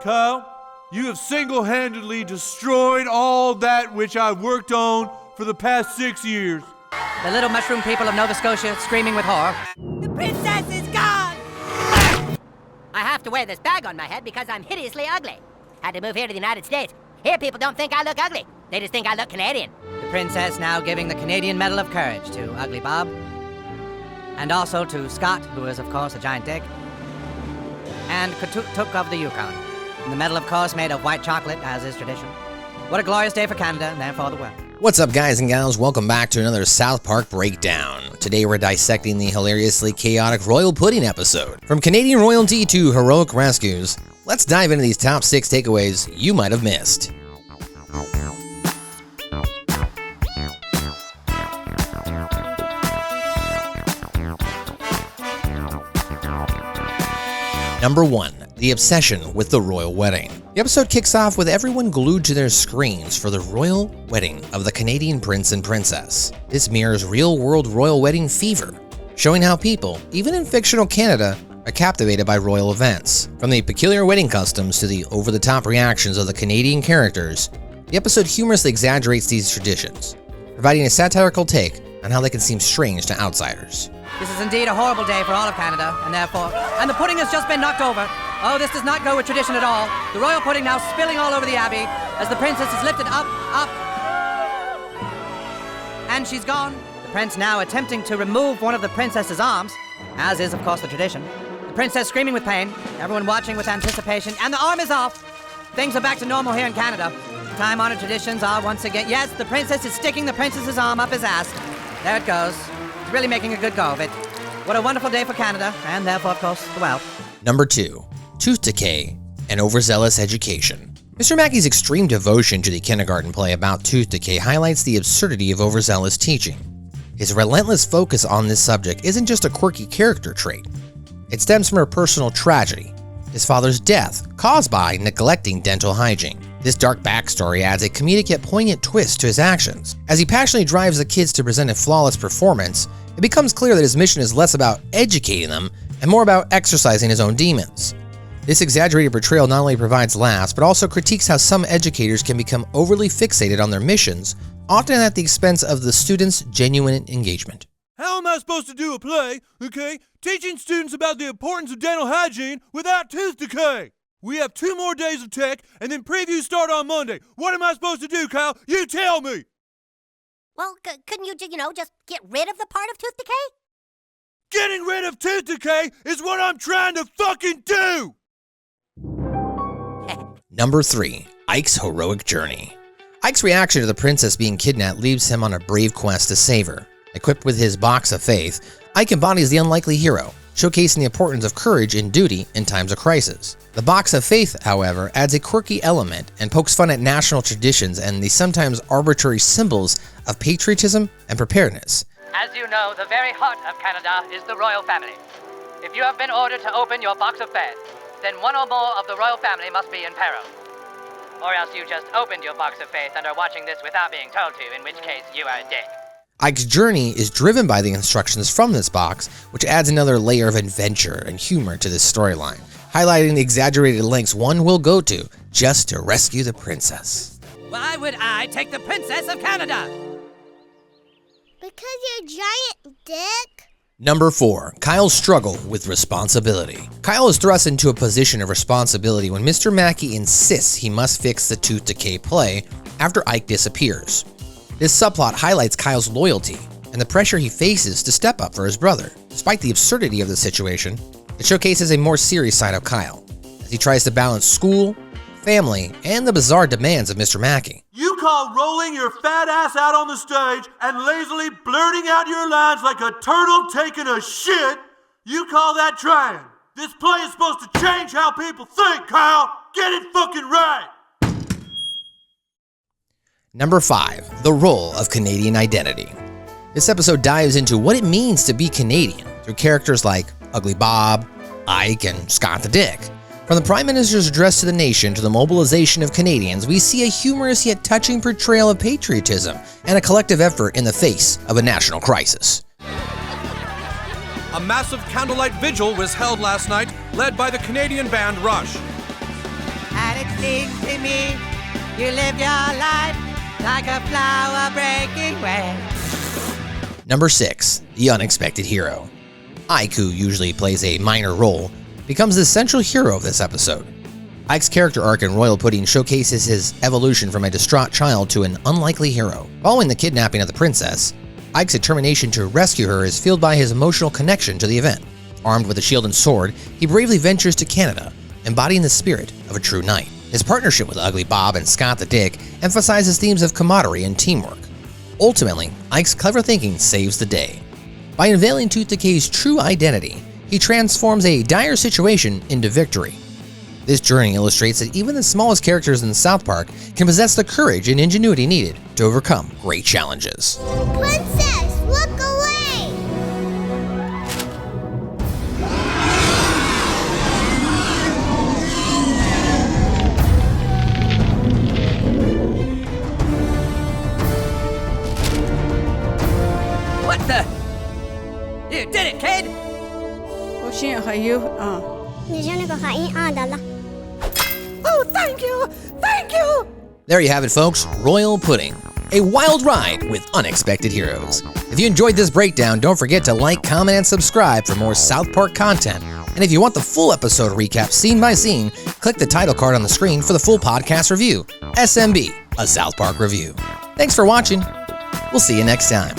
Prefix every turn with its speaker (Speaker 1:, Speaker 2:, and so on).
Speaker 1: Kyle, you have single-handedly destroyed all that which I've worked on for the past 6 years.
Speaker 2: The little mushroom people of Nova Scotia screaming with horror.
Speaker 3: The princess is gone!
Speaker 4: I have to wear this bag on my head because I'm hideously ugly. Had to move here to the United States. Here people don't think I look ugly. They just think I look Canadian.
Speaker 2: The princess now giving the Canadian Medal of Courage to Ugly Bob. And also to Scott, who is, of course, a giant dick. And Katutuk of the Yukon. And the medal, of course, made of white chocolate, as is tradition. What a glorious day for Canada, and therefore the world.
Speaker 5: What's up, guys and gals? Welcome back to another South Park Breakdown. Today we're dissecting the hilariously chaotic Royal Pudding episode. From Canadian royalty to heroic rescues, let's dive into these top 6 takeaways you might have missed. Number 1. The obsession with the royal wedding. The episode kicks off with everyone glued to their screens for the royal wedding of the Canadian prince and princess. This mirrors real-world royal wedding fever, showing how people, even in fictional Canada, are captivated by royal events. From the peculiar wedding customs to the over-the-top reactions of the Canadian characters, the episode humorously exaggerates these traditions, providing a satirical take on how they can seem strange to outsiders.
Speaker 2: This is indeed a horrible day for all of Canada, and therefore... And the pudding has just been knocked over. Oh, this does not go with tradition at all. The royal pudding now spilling all over the abbey as the princess is lifted up. And she's gone. The prince now attempting to remove one of the princess's arms, as is, of course, the tradition. The princess screaming with pain, everyone watching with anticipation, and the arm is off. Things are back to normal here in Canada. Time-honored traditions are once again... Yes, the princess is sticking the princess's arm up his ass. There it goes. It's really making a good go of it. What a wonderful day for Canada, and therefore, of course, the world.
Speaker 5: Number 2. Tooth decay and overzealous education. Mr. Mackey's extreme devotion to the kindergarten play about tooth decay highlights the absurdity of overzealous teaching. His relentless focus on this subject isn't just a quirky character trait. It stems from a personal tragedy, his father's death caused by neglecting dental hygiene. This dark backstory adds a comedic yet poignant twist to his actions. As he passionately drives the kids to present a flawless performance, it becomes clear that his mission is less about educating them and more about exercising his own demons. This exaggerated portrayal not only provides laughs, but also critiques how some educators can become overly fixated on their missions, often at the expense of the students' genuine engagement.
Speaker 1: How am I supposed to do a play, teaching students about the importance of dental hygiene without tooth decay? We have 2 more days of tech, and then previews start on Monday. What am I supposed to do, Kyle? You tell me!
Speaker 4: Well, couldn't you, just get rid of the part of tooth decay?
Speaker 1: Getting rid of tooth decay is what I'm trying to fucking do!
Speaker 5: Number 3. Ike's heroic journey. Ike's reaction to the princess being kidnapped leaves him on a brave quest to save her. Equipped with his box of faith, Ike embodies the unlikely hero, showcasing the importance of courage and duty in times of crisis. The box of faith, however, adds a quirky element and pokes fun at national traditions and the sometimes arbitrary symbols of patriotism and preparedness.
Speaker 2: As you know, the very heart of Canada is the royal family. If you have been ordered to open your box of faith, then one or more of the royal family must be in peril. Or else you just opened your box of faith and are watching this without being told to, in which case you are a dick.
Speaker 5: Ike's journey is driven by the instructions from this box, which adds another layer of adventure and humor to this storyline, highlighting the exaggerated lengths one will go to just to rescue the princess.
Speaker 2: Why would I take the princess of Canada?
Speaker 3: Because you're a giant dick.
Speaker 5: Number 4. Kyle's struggle with responsibility. Kyle is thrust into a position of responsibility when Mr. Mackey insists he must fix the tooth decay play after Ike disappears. This subplot highlights Kyle's loyalty and the pressure he faces to step up for his brother. Despite the absurdity of the situation, it showcases a more serious side of Kyle, as he tries to balance school, family, and the bizarre demands of Mr. Mackey.
Speaker 1: You call rolling your fat ass out on the stage and lazily blurting out your lines like a turtle taking a shit, you call that trying. This play is supposed to change how people think, Kyle. Get it fucking right.
Speaker 5: Number 5. The role of Canadian identity. This episode dives into what it means to be Canadian through characters like Ugly Bob, Ike, and Scott the Dick. From the Prime Minister's address to the nation to the mobilization of Canadians, we see a humorous yet touching portrayal of patriotism and a collective effort in the face of a national crisis.
Speaker 6: A massive candlelight vigil was held last night, led by the Canadian band Rush.
Speaker 2: seems to me you live your life like a flower breaking away.
Speaker 5: Number 6. The Unexpected Hero. Ike, who usually plays a minor role, becomes the central hero of this episode. Ike's character arc in Royal Pudding showcases his evolution from a distraught child to an unlikely hero. Following the kidnapping of the princess, Ike's determination to rescue her is fueled by his emotional connection to the event. Armed with a shield and sword, he bravely ventures to Canada, embodying the spirit of a true knight. His partnership with Ugly Bob and Scott the Dick emphasizes themes of camaraderie and teamwork. Ultimately, Ike's clever thinking saves the day. By unveiling Tooth Decay's true identity, he transforms a dire situation into victory. This journey illustrates that even the smallest characters in South Park can possess the courage and ingenuity needed to overcome great challenges.
Speaker 3: Princess, look away!
Speaker 2: What the? You did it, kid!
Speaker 7: 我先係要
Speaker 3: 你將呢個係啱㗎啦。
Speaker 7: Oh, thank you! Thank you!
Speaker 5: There you have it, folks. Royal Pudding. A wild ride with unexpected heroes. If you enjoyed this breakdown, don't forget to like, comment, and subscribe for more South Park content. And if you want the full episode recap scene by scene, click the title card on the screen for the full podcast review. SMB, a South Park review. Thanks for watching. We'll see you next time.